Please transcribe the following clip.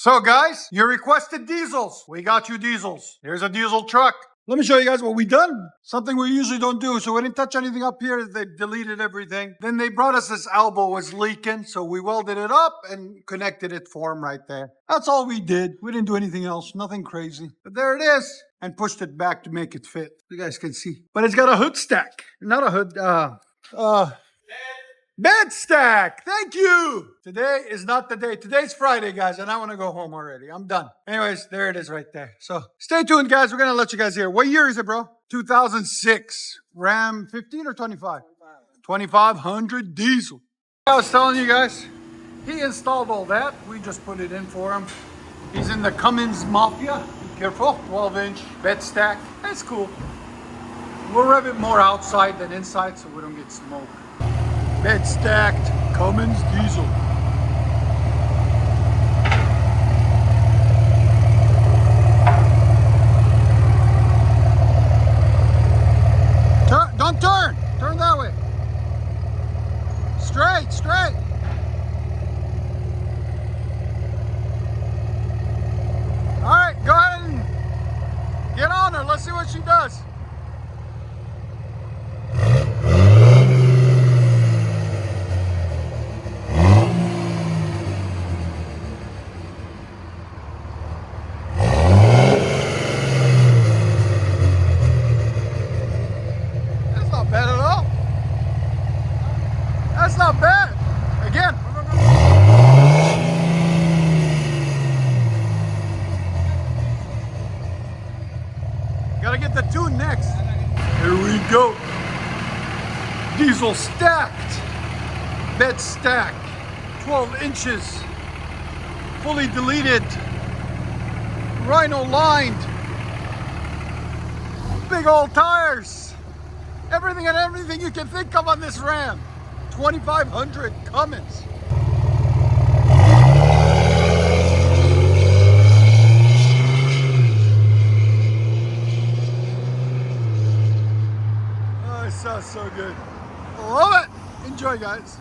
So guys, you requested diesels. We got you diesels. Here's a diesel truck. Let me show you guys what we done. Something we usually don't do. So we didn't touch anything up here. They deleted everything. Then they brought us this elbow was leaking. So we welded it up and connected it for them right there. That's all we did. We didn't do anything else. Nothing crazy. But there it is. And pushed it back to make it fit. You guys can see. But it's got a hood stack. Not a hood, bed stack. Thank you. Today is not the day. Today's Friday, guys, and I want to go home already. I'm done. Anyways, there it is right there. So stay tuned, guys. We're going to let you guys hear. What year is it, bro? 2006. Ram 15 or 25? 2500 diesel. I was telling you guys, he installed all that. We just put it in for him. He's in the Cummins Mafia. Be careful. 12-inch bed stack. That's cool. We'll rev it more outside than inside so we don't get smoke. Bed stacked Cummins diesel. Don't turn. Turn that way. Straight, straight. All right, go ahead and get on her. Let's see what she does. That's not bad. Again. Gotta get the tune next. Here we go. Diesel stacked. Bed stack. 12 inches. Fully deleted. Rhino lined. Big old tires. Everything and everything you can think of on this Ram. 2500 Cummins. Oh, it sounds so good. Love it. Enjoy, guys.